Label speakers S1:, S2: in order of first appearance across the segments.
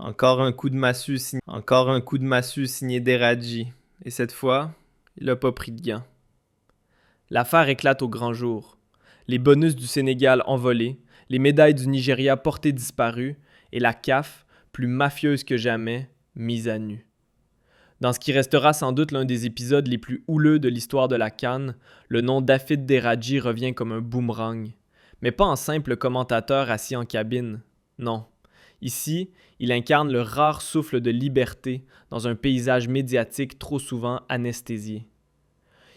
S1: Encore un coup de massue signé Deradji. Et cette fois, il n'a pas pris de gants. L'affaire éclate au grand jour. Les bonus du Sénégal envolés, les médailles du Nigeria portées disparues et la CAF, plus mafieuse que jamais, mise à nu. Dans ce qui restera sans doute l'un des épisodes les plus houleux de l'histoire de la CAN, le nom d'Afid Deradji revient comme un boomerang. Mais pas en simple commentateur assis en cabine. Non. Ici, il incarne le rare souffle de liberté dans un paysage médiatique trop souvent anesthésié.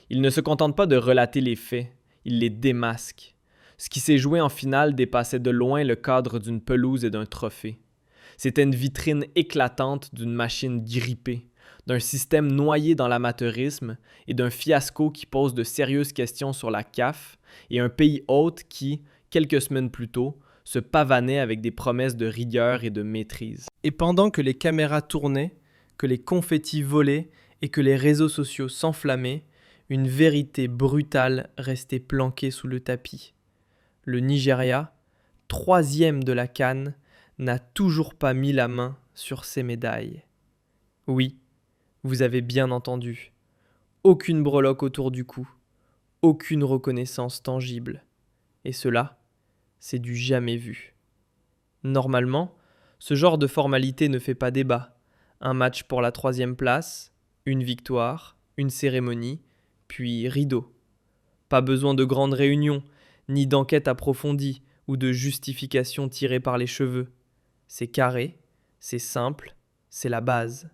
S1: Il ne se contente pas de relater les faits, il les démasque. Ce qui s'est joué en finale dépassait de loin le cadre d'une pelouse et d'un trophée. C'était une vitrine éclatante d'une machine grippée, d'un système noyé dans l'amateurisme et d'un fiasco qui pose de sérieuses questions sur la CAF et un pays hôte qui, quelques semaines plus tôt, se pavanait avec des promesses de rigueur et de maîtrise. Et pendant que les caméras tournaient, que les confettis volaient et que les réseaux sociaux s'enflammaient, une vérité brutale restait planquée sous le tapis. Le Nigeria, 3e de la CAN, n'a toujours pas mis la main sur ses médailles. Oui, vous avez bien entendu. Aucune breloque autour du cou, aucune reconnaissance tangible. Et cela, c'est du jamais vu. Normalement, ce genre de formalité ne fait pas débat. Un match pour la 3e place, une victoire, une cérémonie, puis rideau. Pas besoin de grandes réunions, ni d'enquêtes approfondies ou de justifications tirées par les cheveux. C'est carré, c'est simple, c'est la base.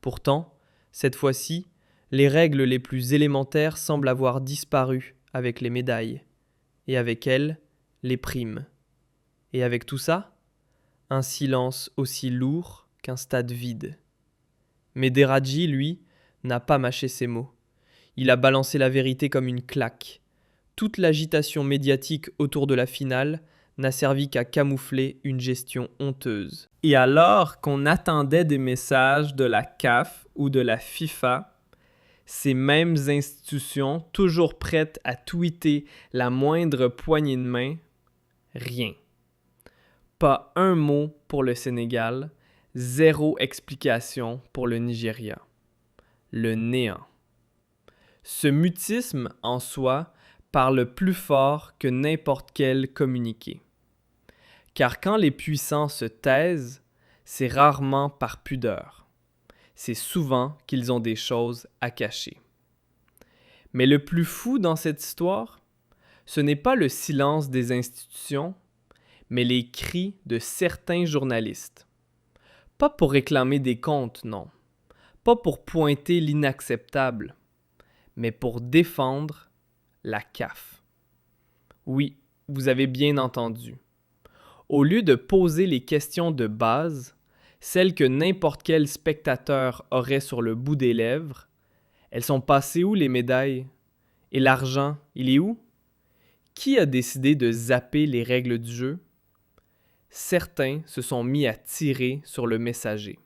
S1: Pourtant, cette fois-ci, les règles les plus élémentaires semblent avoir disparu avec les médailles, et avec elles, les primes. Et avec tout ça, un silence aussi lourd qu'un stade vide. Mais Deradji, lui, n'a pas mâché ses mots. Il a balancé la vérité comme une claque. Toute l'agitation médiatique autour de la finale n'a servi qu'à camoufler une gestion honteuse. Et alors qu'on attendait des messages de la CAF ou de la FIFA, ces mêmes institutions toujours prêtes à tweeter la moindre poignée de main, rien. Pas un mot pour le Sénégal, zéro explication pour le Nigeria. Le néant. Ce mutisme en soi parle plus fort que n'importe quel communiqué. Car quand les puissants se taisent, c'est rarement par pudeur. C'est souvent qu'ils ont des choses à cacher. Mais le plus fou dans cette histoire, ce n'est pas le silence des institutions, mais les cris de certains journalistes. Pas pour réclamer des comptes, non. Pas pour pointer l'inacceptable, mais pour défendre la CAF. Oui, vous avez bien entendu. Au lieu de poser les questions de base, celles que n'importe quel spectateur aurait sur le bout des lèvres, elles sont passées où les médailles? Et l'argent, il est où? Qui a décidé de zapper les règles du jeu? Certains se sont mis à tirer sur le messager.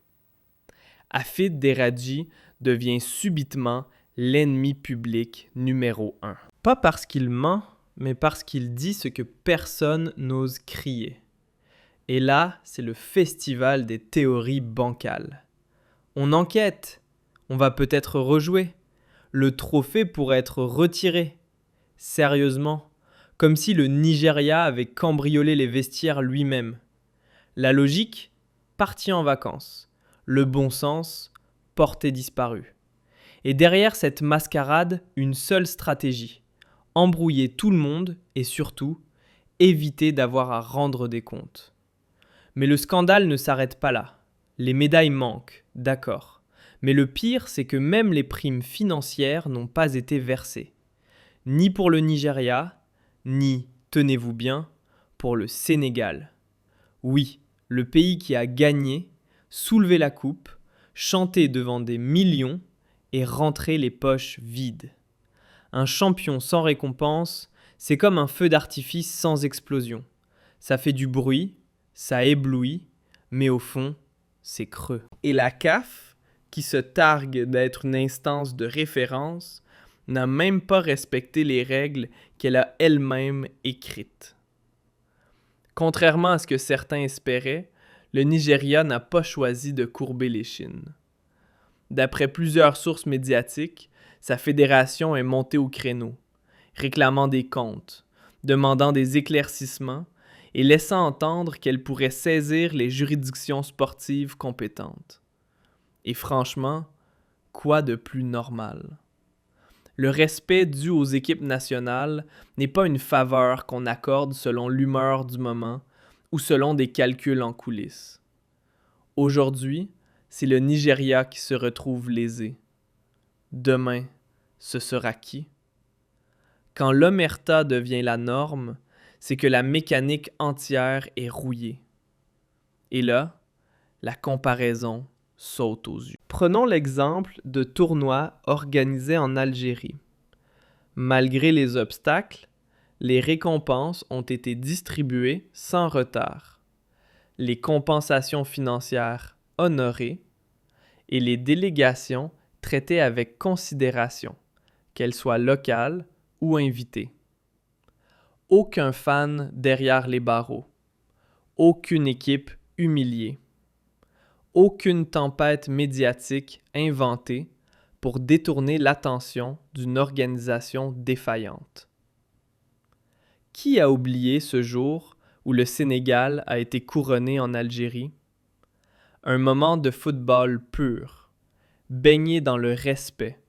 S1: Afid Deradji devient subitement l'ennemi public numéro 1. Pas parce qu'il ment, mais parce qu'il dit ce que personne n'ose crier. Et là, c'est le festival des théories bancales. On enquête, on va peut-être rejouer. Le trophée pourrait être retiré. Sérieusement, comme si le Nigeria avait cambriolé les vestiaires lui-même. La logique, parti en vacances. Le bon sens, porté disparu. Et derrière cette mascarade, une seule stratégie. Embrouiller tout le monde et surtout, éviter d'avoir à rendre des comptes. Mais le scandale ne s'arrête pas là. Les médailles manquent, d'accord. Mais le pire, c'est que même les primes financières n'ont pas été versées. Ni pour le Nigeria, ni, tenez-vous bien, pour le Sénégal. Oui, le pays qui a gagné, soulevé la coupe, chanté devant des millions et rentré les poches vides. Un champion sans récompense, c'est comme un feu d'artifice sans explosion. Ça fait du bruit, ça éblouit, mais au fond, c'est creux. Et la CAF, qui se targue d'être une instance de référence, n'a même pas respecté les règles qu'elle a elle-même écrites. Contrairement à ce que certains espéraient, le Nigeria n'a pas choisi de courber l'échine. D'après plusieurs sources médiatiques, sa fédération est montée au créneau, réclamant des comptes, demandant des éclaircissements et laissant entendre qu'elle pourrait saisir les juridictions sportives compétentes. Et franchement, quoi de plus normal? Le respect dû aux équipes nationales n'est pas une faveur qu'on accorde selon l'humeur du moment ou selon des calculs en coulisses. Aujourd'hui, c'est le Nigeria qui se retrouve lésé. Demain, ce sera qui? Quand l'omerta devient la norme, c'est que la mécanique entière est rouillée. Et là, la comparaison saute aux yeux. Prenons l'exemple de tournois organisés en Algérie. Malgré les obstacles, les récompenses ont été distribuées sans retard, les compensations financières honorées et les délégations traitées avec considération, qu'elles soient locales ou invitées. Aucun fan derrière les barreaux, aucune équipe humiliée. Aucune tempête médiatique inventée pour détourner l'attention d'une organisation défaillante. Qui a oublié ce jour où le Sénégal a été couronné en Algérie? Un moment de football pur, baigné dans le respect,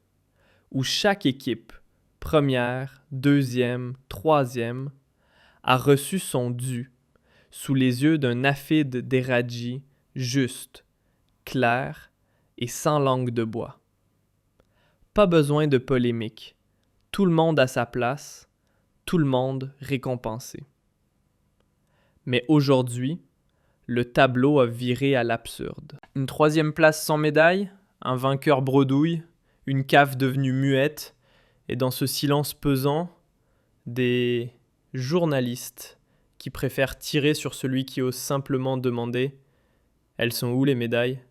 S1: où chaque équipe, première, deuxième, troisième, a reçu son dû sous les yeux d'un Hafid Deradji juste, clair et sans langue de bois. Pas besoin de polémique. Tout le monde à sa place, tout le monde récompensé. Mais aujourd'hui, le tableau a viré à l'absurde. Une troisième place sans médaille, un vainqueur bredouille, une CAF devenue muette, et dans ce silence pesant, des journalistes qui préfèrent tirer sur celui qui ose simplement demander « Elles sont où les médailles ?»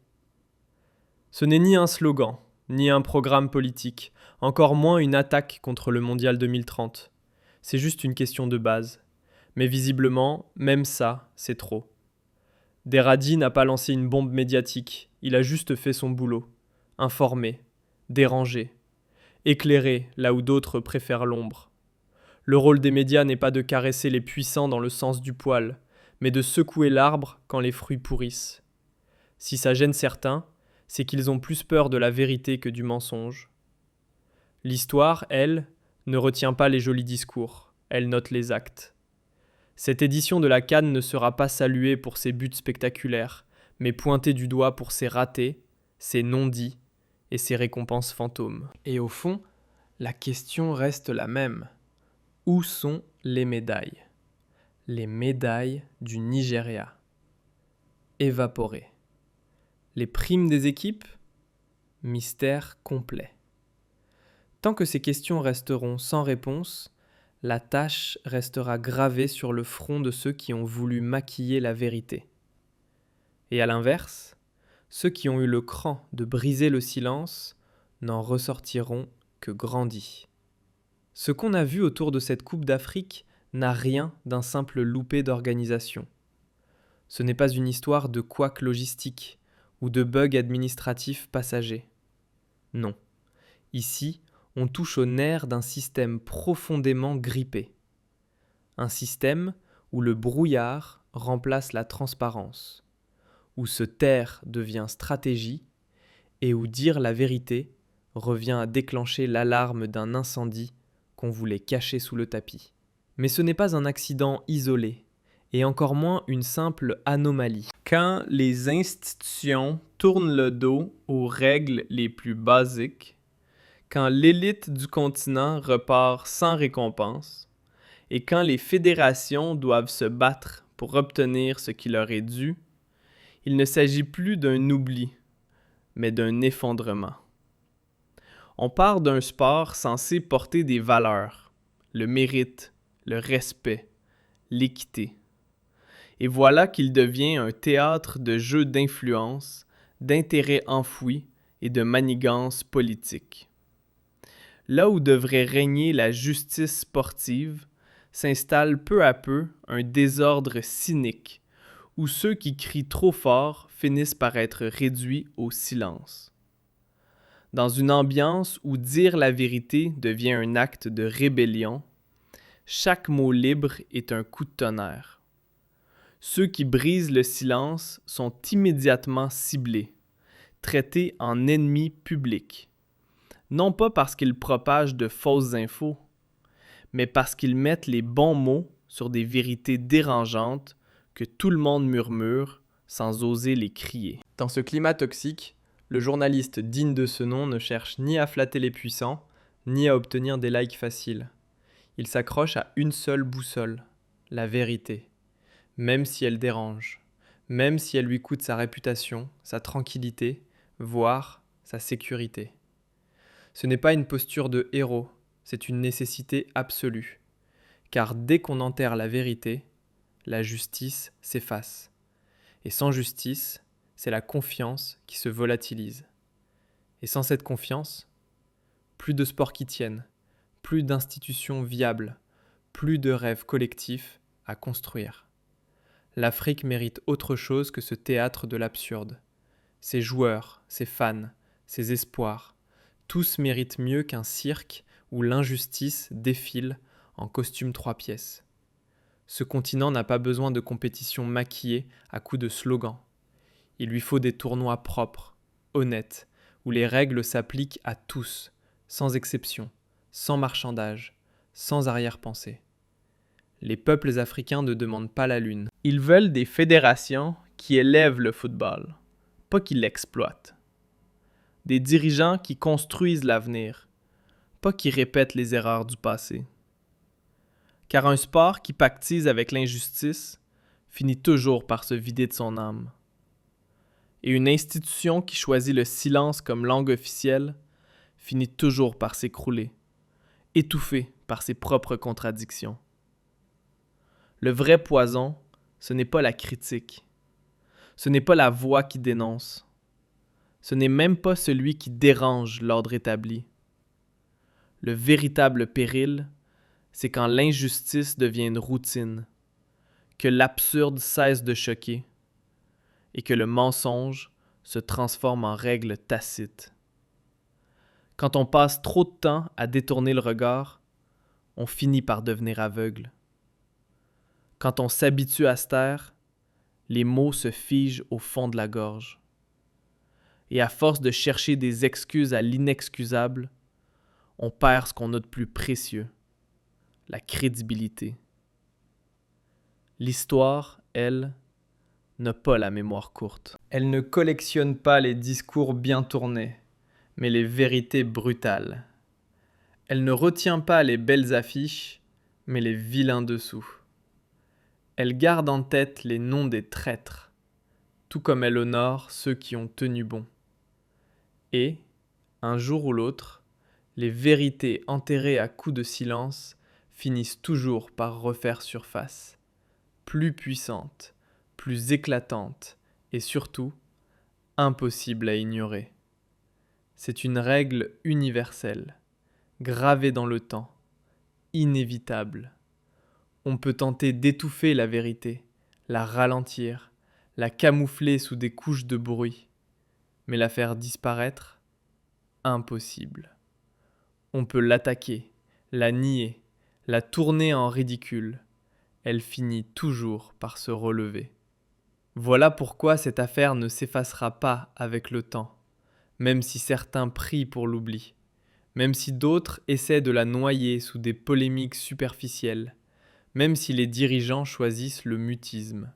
S1: Ce n'est ni un slogan, ni un programme politique, encore moins une attaque contre le Mondial 2030. C'est juste une question de base. Mais visiblement, même ça, c'est trop. Deradji n'a pas lancé une bombe médiatique, il a juste fait son boulot. Informer, déranger, éclairer là où d'autres préfèrent l'ombre. Le rôle des médias n'est pas de caresser les puissants dans le sens du poil, mais de secouer l'arbre quand les fruits pourrissent. Si ça gêne certains, c'est qu'ils ont plus peur de la vérité que du mensonge. L'histoire, elle, ne retient pas les jolis discours, elle note les actes. Cette édition de la CAN ne sera pas saluée pour ses buts spectaculaires, mais pointée du doigt pour ses ratés, ses non-dits et ses récompenses fantômes. Et au fond, la question reste la même. Où sont les médailles? Les médailles du Nigeria. Évaporées. Les primes des équipes? Mystère complet. Tant que ces questions resteront sans réponse, la tâche restera gravée sur le front de ceux qui ont voulu maquiller la vérité. Et à l'inverse, ceux qui ont eu le cran de briser le silence n'en ressortiront que grandis. Ce qu'on a vu autour de cette Coupe d'Afrique n'a rien d'un simple loupé d'organisation. Ce n'est pas une histoire de couac logistique ou de bugs administratifs passagers. Non. Ici, on touche au nerf d'un système profondément grippé. Un système où le brouillard remplace la transparence, où se taire devient stratégie et où dire la vérité revient à déclencher l'alarme d'un incendie qu'on voulait cacher sous le tapis. Mais ce n'est pas un accident isolé, et encore moins une simple anomalie. Quand les institutions tournent le dos aux règles les plus basiques, quand l'élite du continent repart sans récompense, et quand les fédérations doivent se battre pour obtenir ce qui leur est dû, il ne s'agit plus d'un oubli, mais d'un effondrement. On part d'un sport censé porter des valeurs, le mérite, le respect, l'équité. Et voilà qu'il devient un théâtre de jeux d'influence, d'intérêts enfouis et de manigances politiques. Là où devrait régner la justice sportive, s'installe peu à peu un désordre cynique, où ceux qui crient trop fort finissent par être réduits au silence. Dans une ambiance où dire la vérité devient un acte de rébellion, chaque mot libre est un coup de tonnerre. Ceux qui brisent le silence sont immédiatement ciblés, traités en ennemis publics. Non pas parce qu'ils propagent de fausses infos, mais parce qu'ils mettent les bons mots sur des vérités dérangeantes que tout le monde murmure sans oser les crier. Dans ce climat toxique, le journaliste digne de ce nom ne cherche ni à flatter les puissants, ni à obtenir des likes faciles. Il s'accroche à une seule boussole, la vérité, même si elle dérange, même si elle lui coûte sa réputation, sa tranquillité, voire sa sécurité. Ce n'est pas une posture de héros, c'est une nécessité absolue. Car dès qu'on enterre la vérité, la justice s'efface. Et sans justice, c'est la confiance qui se volatilise. Et sans cette confiance, plus de sports qui tiennent, plus d'institutions viables, plus de rêves collectifs à construire. L'Afrique mérite autre chose que ce théâtre de l'absurde. Ses joueurs, ses fans, ses espoirs, tous méritent mieux qu'un cirque où l'injustice défile en costume 3 pièces. Ce continent n'a pas besoin de compétitions maquillées à coups de slogans. Il lui faut des tournois propres, honnêtes, où les règles s'appliquent à tous, sans exception, sans marchandage, sans arrière-pensée. Les peuples africains ne demandent pas la lune. Ils veulent des fédérations qui élèvent le football, pas qui l'exploitent. Des dirigeants qui construisent l'avenir, pas qui répètent les erreurs du passé. Car un sport qui pactise avec l'injustice finit toujours par se vider de son âme. Et une institution qui choisit le silence comme langue officielle finit toujours par s'écrouler, étouffée par ses propres contradictions. Le vrai poison, ce n'est pas la critique. Ce n'est pas la voix qui dénonce. Ce n'est même pas celui qui dérange l'ordre établi. Le véritable péril, c'est quand l'injustice devient une routine, que l'absurde cesse de choquer et que le mensonge se transforme en règle tacite. Quand on passe trop de temps à détourner le regard, on finit par devenir aveugle. Quand on s'habitue à se taire, les mots se figent au fond de la gorge. Et à force de chercher des excuses à l'inexcusable, on perd ce qu'on a de plus précieux, la crédibilité. L'histoire, elle, n'a pas la mémoire courte. Elle ne collectionne pas les discours bien tournés, mais les vérités brutales. Elle ne retient pas les belles affiches, mais les vilains dessous. Elle garde en tête les noms des traîtres, tout comme elle honore ceux qui ont tenu bon. Et, un jour ou l'autre, les vérités enterrées à coups de silence finissent toujours par refaire surface, plus puissantes, plus éclatantes et surtout impossibles à ignorer. C'est une règle universelle, gravée dans le temps, inévitable. On peut tenter d'étouffer la vérité, la ralentir, la camoufler sous des couches de bruit, mais la faire disparaître, impossible. On peut l'attaquer, la nier, la tourner en ridicule. Elle finit toujours par se relever. Voilà pourquoi cette affaire ne s'effacera pas avec le temps, même si certains prient pour l'oubli, même si d'autres essaient de la noyer sous des polémiques superficielles, même si les dirigeants choisissent le mutisme.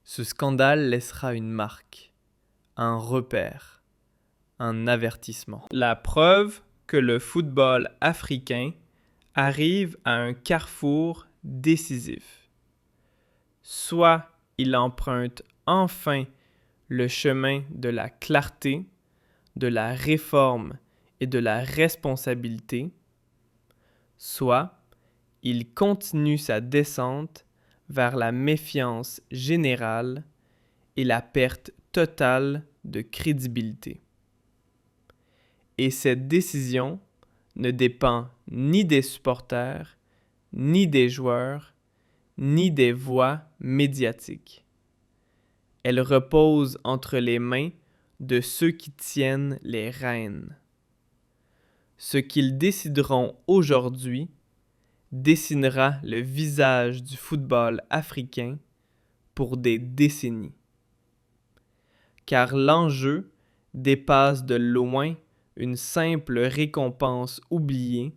S1: Ce scandale laissera une marque, un repère, un avertissement. La preuve que le football africain arrive à un carrefour décisif. Soit il emprunte enfin le chemin de la clarté, de la réforme et de la responsabilité, soit il continue sa descente vers la méfiance générale et la perte totale de crédibilité. Et cette décision ne dépend ni des supporters, ni des joueurs, ni des voix médiatiques. Elle repose entre les mains de ceux qui tiennent les rênes. Ce qu'ils décideront aujourd'hui dessinera le visage du football africain pour des décennies. Car l'enjeu dépasse de loin une simple récompense oubliée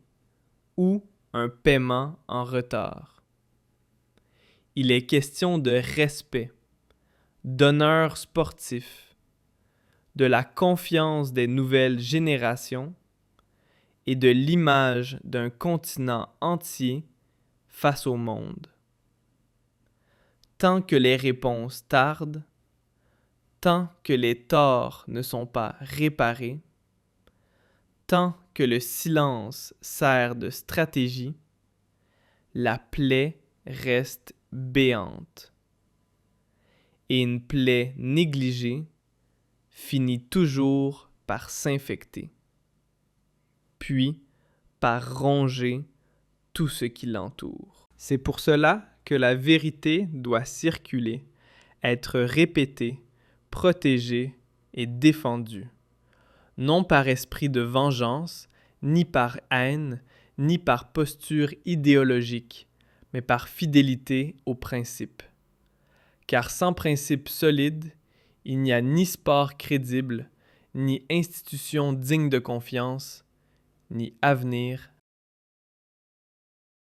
S1: ou un paiement en retard. Il est question de respect, d'honneur sportif, de la confiance des nouvelles générations et de l'image d'un continent entier face au monde. Tant que les réponses tardent, tant que les torts ne sont pas réparés, tant que le silence sert de stratégie, la plaie reste béante. Et une plaie négligée finit toujours par s'infecter, puis par ronger tout ce qui l'entoure. C'est pour cela que la vérité doit circuler, être répétée, protégée et défendue, non par esprit de vengeance, ni par haine, ni par posture idéologique, mais par fidélité aux principes. Car sans principes solides, il n'y a ni sport crédible, ni institution digne de confiance, ni avenir